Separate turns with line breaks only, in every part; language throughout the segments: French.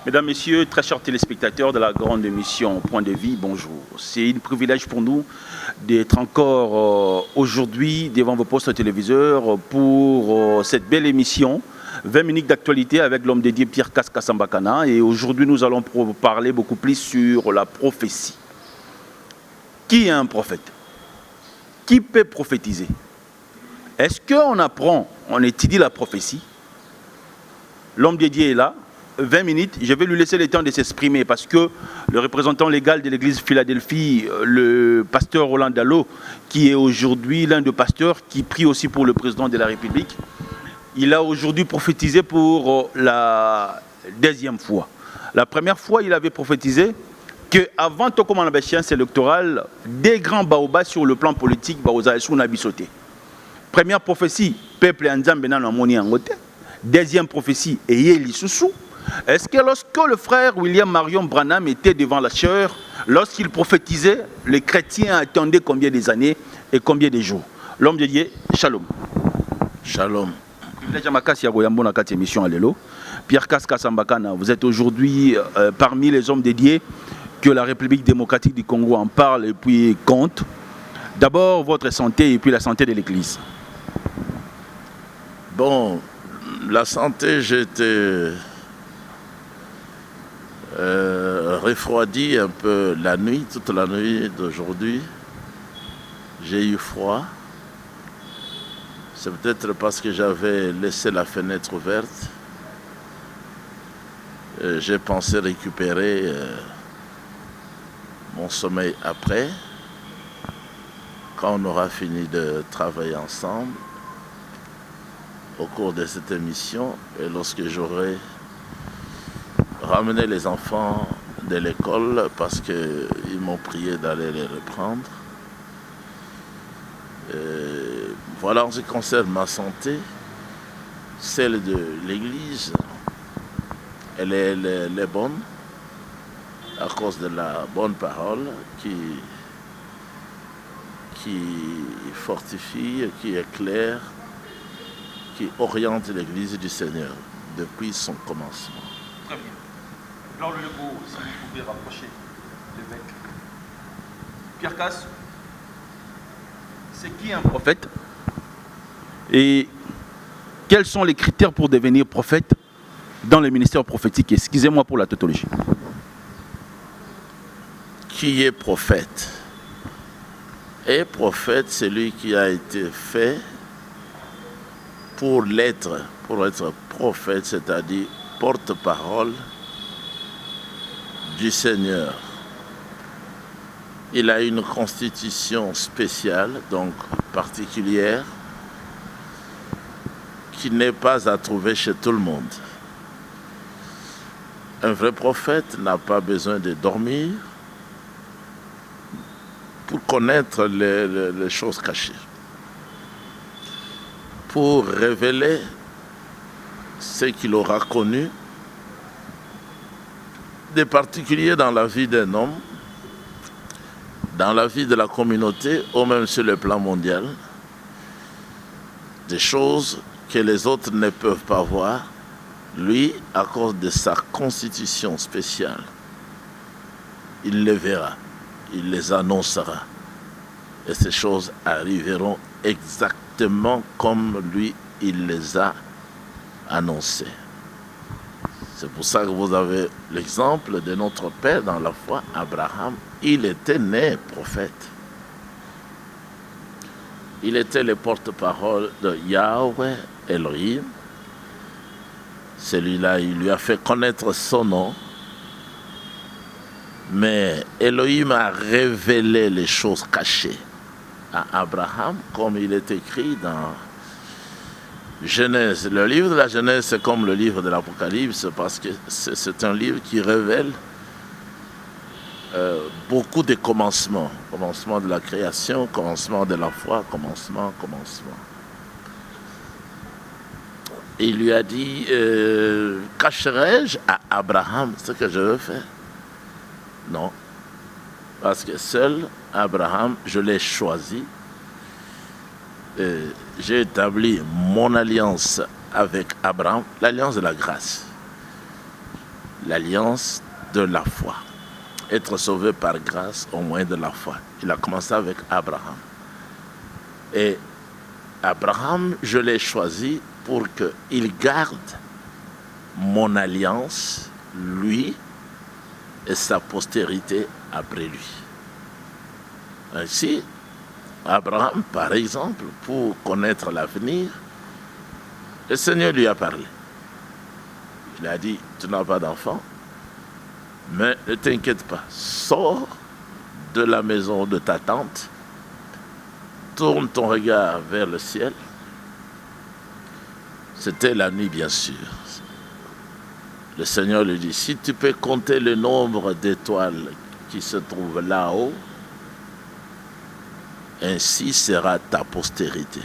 Mesdames, Messieurs, très chers téléspectateurs de la grande émission Point de Vie, bonjour. C'est un privilège pour nous d'être encore aujourd'hui devant vos postes téléviseurs pour cette belle émission, 20 minutes d'actualité avec l'homme dédié Pierre Kass-Kasambakana. Et aujourd'hui, nous allons parler beaucoup plus sur la prophétie. Qui est un prophète? Qui peut prophétiser? Est-ce qu'on apprend, on étudie la prophétie? L'homme dédié est là. 20 minutes, je vais lui laisser le temps de s'exprimer parce que le représentant légal de l'église Philadelphie, le pasteur Roland Dallot, qui est aujourd'hui l'un des pasteurs qui prie aussi pour le président de la République, il a aujourd'hui prophétisé pour la deuxième fois. La première fois, il avait prophétisé qu'avant tout comme en échéance électorale, des grands baobas sur le plan politique, baozaïsou nabisoté. Première prophétie, peuple Nzambe na moni angote. Deuxième prophétie, Eyeli Soussou. Est-ce que lorsque le frère William Marion Branham était devant la chair, lorsqu'il prophétisait, les chrétiens attendaient combien des années et combien de jours? L'homme de Dieu, shalom.
Shalom.
Pierre Kass-Kasambakana, vous êtes aujourd'hui parmi les hommes dédiés que la République démocratique du Congo en parle et puis compte. D'abord votre santé et puis la santé de l'Église.
Bon, la santé, j'étais refroidi un peu la nuit, toute la nuit d'aujourd'hui. J'ai eu froid. C'est peut-être parce que j'avais laissé la fenêtre ouverte. J'ai pensé récupérer mon sommeil après, quand on aura fini de travailler ensemble au cours de cette émission et lorsque j'aurai ramené les enfants de l'école parce qu'ils m'ont prié d'aller les reprendre. Voilà en ce qui concerne ma santé, celle de l'Église, elle est bonne à cause de la bonne parole qui fortifie, qui éclaire, qui oriente l'Église du Seigneur depuis son commencement.
Très bien. Alors le Legault, si vous pouvez rapprocher l'évêque. Pierre Kass, c'est qui un prophète? Et quels sont les critères pour devenir prophète dans le ministère prophétique? Excusez-moi pour la tautologie.
Qui est prophète? Et prophète, c'est lui qui a été fait pour être prophète, c'est-à-dire porte-parole du Seigneur. Il a une constitution spéciale, donc particulière, qui n'est pas à trouver chez tout le monde. Un vrai prophète n'a pas besoin de dormir pour connaître les choses cachées, pour révéler ce qu'il aura connu, des particuliers dans la vie d'un homme, dans la vie de la communauté, ou même sur le plan mondial, des choses que les autres ne peuvent pas voir. Lui, à cause de sa constitution spéciale, il les verra, il les annoncera. Et ces choses arriveront exactement comme lui, il les a annoncées. C'est pour ça que vous avez l'exemple de notre père dans la foi, Abraham. Il était né prophète. Il était le porte-parole de Yahweh Elohim. Celui-là, il lui a fait connaître son nom. Mais Elohim a révélé les choses cachées à Abraham, comme il est écrit dans Genèse. Le livre de la Genèse, c'est comme le livre de l'Apocalypse, parce que c'est un livre qui révèle beaucoup de commencements. Commencement de la création, commencement de la foi, commencement. Et il lui a dit, cacherai-je à Abraham ce que je veux faire? Non, parce que seul Abraham, je l'ai choisi. J'ai établi mon alliance avec Abraham, l'alliance de la grâce. l'alliance de la foi. Être sauvé par grâce au moyen de la foi. Il a commencé avec Abraham. Et Abraham, je l'ai choisi pour qu'il garde mon alliance, lui et sa postérité après lui. Ainsi, Abraham, par exemple, pour connaître l'avenir, le Seigneur lui a parlé. Il a dit, tu n'as pas d'enfant, mais ne t'inquiète pas, sors de la maison de ta tante, tourne ton regard vers le ciel. C'était la nuit, bien sûr. Le Seigneur lui dit, si tu peux compter le nombre d'étoiles qui se trouvent là-haut, ainsi sera ta postérité.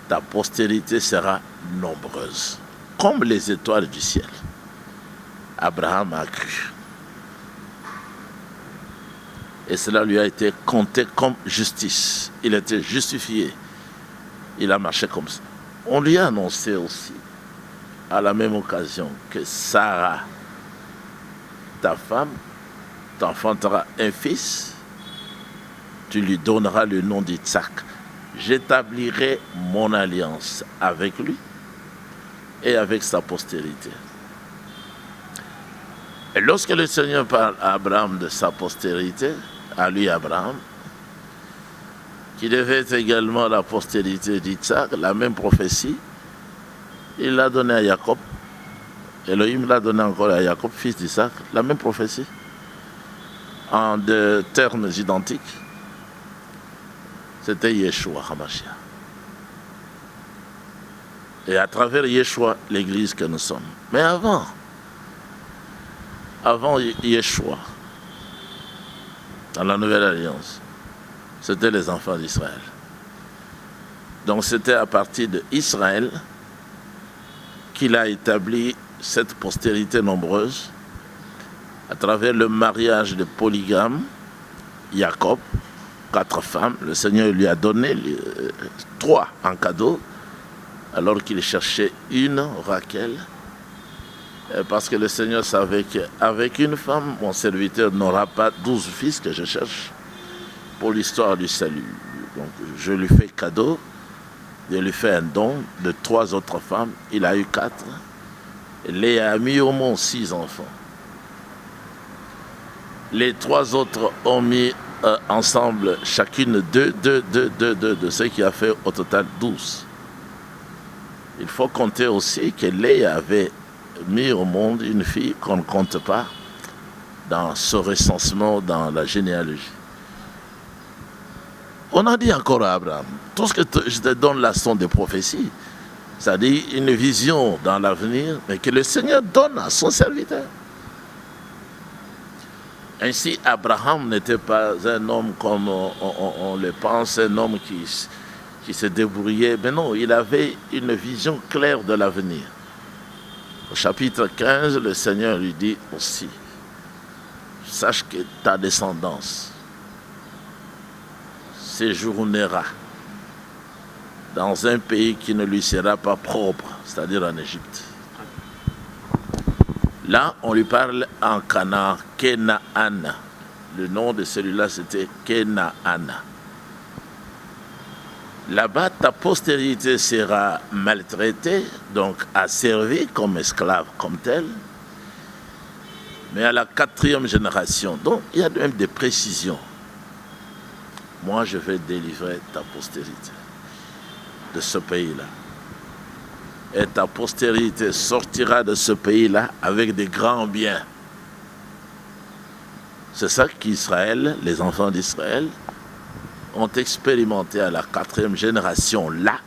Ta postérité sera nombreuse, comme les étoiles du ciel. Abraham a cru. Et cela lui a été compté comme justice. Il était justifié. Il a marché comme ça. On lui a annoncé aussi, à la même occasion, que Sarah, ta femme, t'enfantera un fils, tu lui donneras le nom d'Isaac. J'établirai mon alliance avec lui et avec sa postérité. Et lorsque le Seigneur parle à Abraham de sa postérité, à lui Abraham, qui devait être également la postérité d'Isaac, la même prophétie, il l'a donné à Jacob. Elohim l'a donné encore à Jacob, fils d'Isaac, la même prophétie, en deux termes identiques. C'était Yeshua HaMashiach. Et à travers Yeshua, l'église que nous sommes. Mais avant Yeshua, dans la Nouvelle Alliance, c'était les enfants d'Israël. Donc c'était à partir d'Israël qu'il a établi cette postérité nombreuse à travers le mariage de polygame, Jacob, 4 femmes. Le Seigneur lui a donné 3 en cadeau, alors qu'il cherchait une, Rachel, parce que le Seigneur savait qu'avec une femme, mon serviteur n'aura pas 12 fils que je cherche pour l'histoire du salut. Donc je lui fais cadeau, je lui fais un don de 3 autres femmes, il a eu 4. Léa a mis au monde 6 enfants. Les 3 autres ont mis ensemble chacune 2, ce qui a fait au total 12. Il faut compter aussi que Léa avait mis au monde une fille qu'on ne compte pas dans ce recensement, dans la généalogie. On a dit encore à Abraham, tout ce que je te donne là sont des prophéties, c'est-à-dire une vision dans l'avenir, mais que le Seigneur donne à son serviteur. Ainsi, Abraham n'était pas un homme comme on le pense, un homme qui se débrouillait, mais non, il avait une vision claire de l'avenir. Au chapitre 15, le Seigneur lui dit aussi, sache que ta descendance séjournera dans un pays qui ne lui sera pas propre, c'est-à-dire en Égypte. Là, on lui parle en Canaan, Kenaan. Le nom de celui-là, c'était Kenaan. Là-bas, ta postérité sera maltraitée, donc asservie comme esclave, comme telle, mais à la 4e génération. Donc, il y a même des précisions. Moi, je vais délivrer ta postérité de ce pays-là. Et ta postérité sortira de ce pays-là avec des grands biens. C'est ça qu'Israël, les enfants d'Israël, ont expérimenté à la 4e génération là.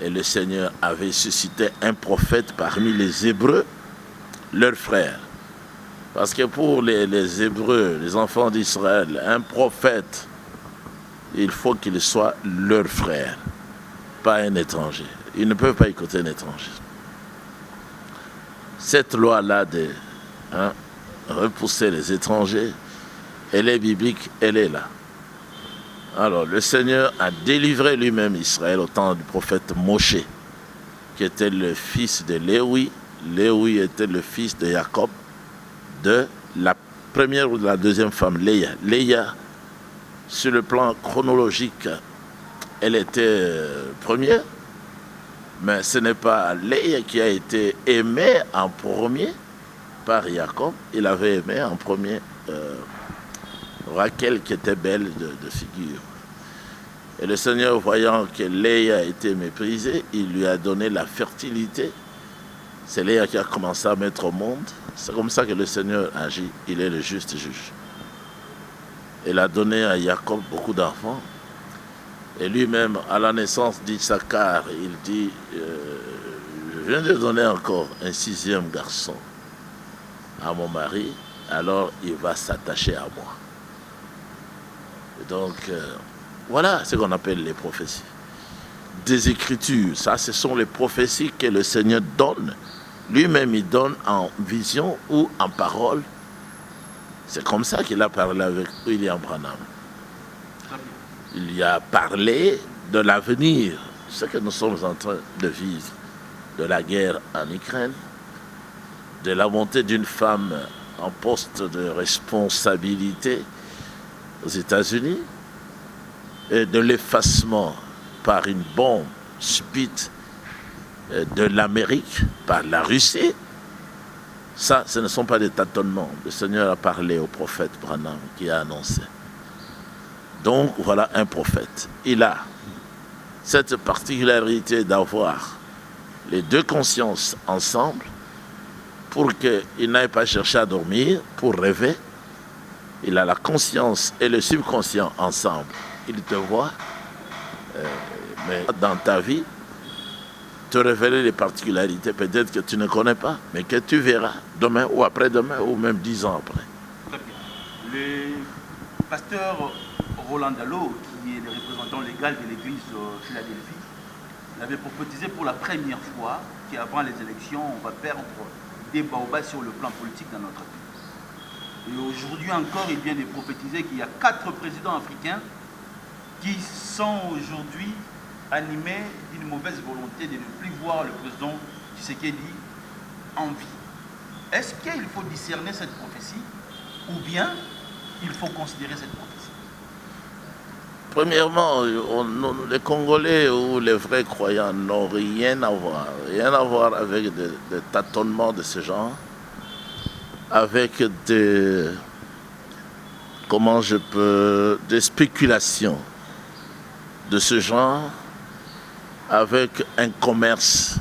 Et le Seigneur avait suscité un prophète parmi les Hébreux, leurs frères. Parce que pour les Hébreux, les enfants d'Israël, un prophète, il faut qu'il soit leur frère, pas un étranger. Ils ne peuvent pas écouter un étranger. Cette loi-là de repousser les étrangers, elle est biblique, elle est là. Alors, le Seigneur a délivré lui-même Israël au temps du prophète Moshe, qui était le fils de Léwi, Léoui était le fils de Jacob, de la première ou de la deuxième femme, Léa. Léa, sur le plan chronologique, elle était première, mais ce n'est pas Léa qui a été aimée en premier par Jacob. Il avait aimé en premier Rachel, qui était belle de figure. Et le Seigneur, voyant que Léa a été méprisée, il lui a donné la fertilité. C'est Léa qui a commencé à mettre au monde. C'est comme ça que le Seigneur agit. Il est le juste juge. Il a donné à Jacob beaucoup d'enfants. Et lui-même, à la naissance d'Issachar, il dit, je viens de donner encore un 6e garçon à mon mari, alors il va s'attacher à moi. Et donc, voilà ce qu'on appelle les prophéties. Des Écritures, ça, ce sont les prophéties que le Seigneur donne. Lui-même, il donne en vision ou en parole. C'est comme ça qu'il a parlé avec William Branham. Il y a parlé de l'avenir, ce que nous sommes en train de vivre, de la guerre en Ukraine, de la montée d'une femme en poste de responsabilité aux États-Unis, et de l'effacement par une bombe subite de l'Amérique par la Russie. Ça, ce ne sont pas des tâtonnements. Le Seigneur a parlé au prophète Branham qui a annoncé. Donc voilà un prophète. Il a cette particularité d'avoir les deux consciences ensemble pour qu'il n'aille pas chercher à dormir, pour rêver. Il a la conscience et le subconscient ensemble. Il te voit, mais dans ta vie, te révéler les particularités peut-être que tu ne connais pas, mais que tu verras demain ou après-demain ou même 10 ans après.
Très bien. Le pasteur Roland Dallot, qui est le représentant légal de l'église Philadelphie, l'avait prophétisé pour la première fois qu'avant les élections, on va perdre des baobabs sur le plan politique dans notre pays. Et aujourd'hui encore, il vient de prophétiser qu'il y a 4 présidents africains qui sont aujourd'hui animés d'une mauvaise volonté de ne plus voir le président Tshisekedi en vie. Est-ce qu'il faut discerner cette prophétie ou bien il faut considérer cette prophétie?
Premièrement, les Congolais ou les vrais croyants n'ont rien à voir avec des tâtonnements de ce genre, avec des spéculations de ce genre, avec un commerce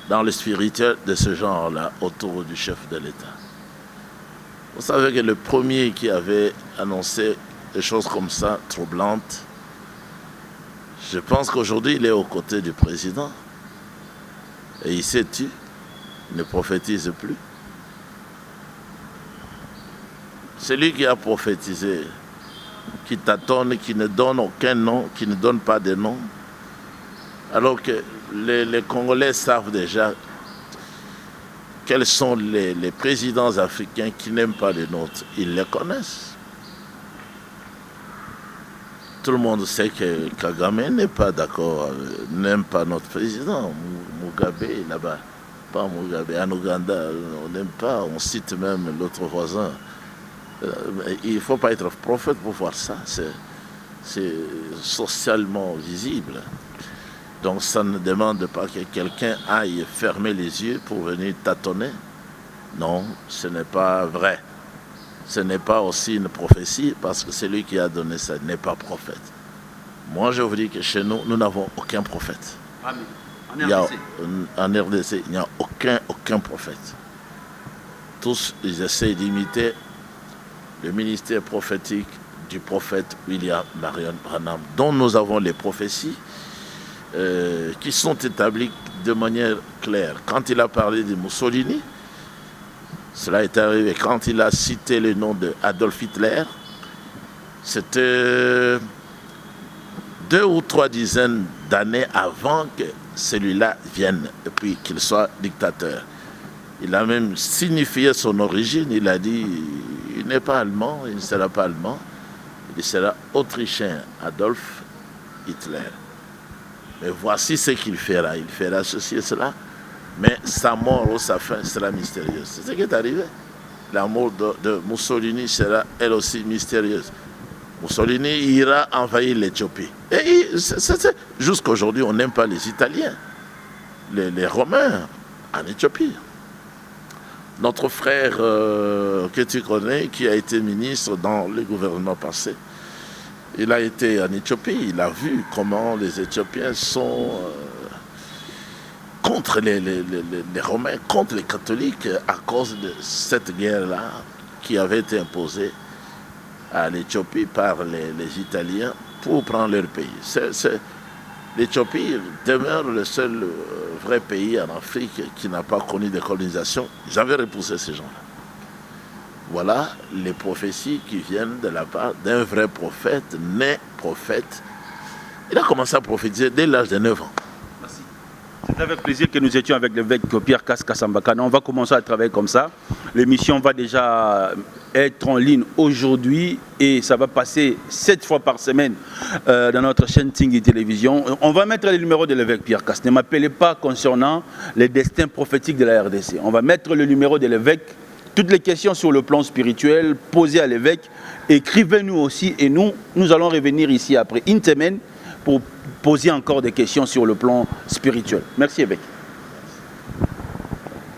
dans le spirituel de ce genre-là autour du chef de l'État. Vous savez que le premier qui avait annoncé des choses comme ça, troublantes, je pense qu'aujourd'hui il est aux côtés du président. Et il s'est tu, ne prophétise plus. Celui qui a prophétisé, qui tâtonne, qui ne donne aucun nom, qui ne donne pas de nom, alors que les Congolais savent déjà quels sont les présidents africains qui n'aiment pas les nôtres. Ils les connaissent. Tout le monde sait que Kagame n'est pas d'accord, n'aime pas notre président. Mugabe, là-bas, pas Mugabe, en Ouganda, on n'aime pas, on cite même l'autre voisin. Il ne faut pas être prophète pour voir ça, c'est socialement visible. Donc ça ne demande pas que quelqu'un aille fermer les yeux pour venir tâtonner. Non, ce n'est pas vrai. Ce n'est pas aussi une prophétie parce que celui qui a donné ça n'est pas prophète. Moi je vous dis que chez nous, nous n'avons aucun prophète.
Amen.
En RDC, il n'y a aucun prophète. Tous, ils essaient d'imiter le ministère prophétique du prophète William Marion Branham, dont nous avons les prophéties qui sont établies de manière claire. Quand il a parlé de Mussolini, cela est arrivé quand il a cité le nom d'Adolf Hitler, c'était 2 ou 3 dizaines d'années avant que celui-là vienne et puis qu'il soit dictateur. Il a même signifié son origine, il a dit il n'est pas allemand, il ne sera pas allemand, il sera autrichien, Adolf Hitler. Mais voici ce qu'il fera. Il fera ceci et cela. Mais sa mort ou sa fin sera mystérieuse. C'est ce qui est arrivé. La mort de Mussolini sera elle aussi mystérieuse. Mussolini ira envahir l'Éthiopie. Et jusqu'à aujourd'hui, on n'aime pas les Italiens, les Romains en Éthiopie. Notre frère que tu connais, qui a été ministre dans le gouvernement passé, il a été en Éthiopie, il a vu comment les Éthiopiens sont contre les Romains, contre les catholiques, à cause de cette guerre-là qui avait été imposée à l'Éthiopie par les Italiens pour prendre leur pays. L'Éthiopie demeure le seul vrai pays en Afrique qui n'a pas connu de colonisation. J'avais repoussé ces gens-là. Voilà les prophéties qui viennent de la part d'un vrai prophète, né prophète. Il a commencé à prophétiser dès l'âge de 9 ans.
Merci. C'est avec plaisir que nous étions avec l'évêque Pierre Kass-Kasambakana. On va commencer à travailler comme ça. L'émission va déjà être en ligne aujourd'hui et ça va passer 7 fois par semaine dans notre chaîne Tingui Télévision. On va mettre le numéro de l'évêque Pierre Kass. Ne m'appelez pas concernant les destins prophétiques de la RDC. On va mettre le numéro de l'évêque. Toutes les questions sur le plan spirituel posées à l'évêque, écrivez-nous aussi et nous allons revenir ici après une semaine pour poser encore des questions sur le plan spirituel. Merci évêque.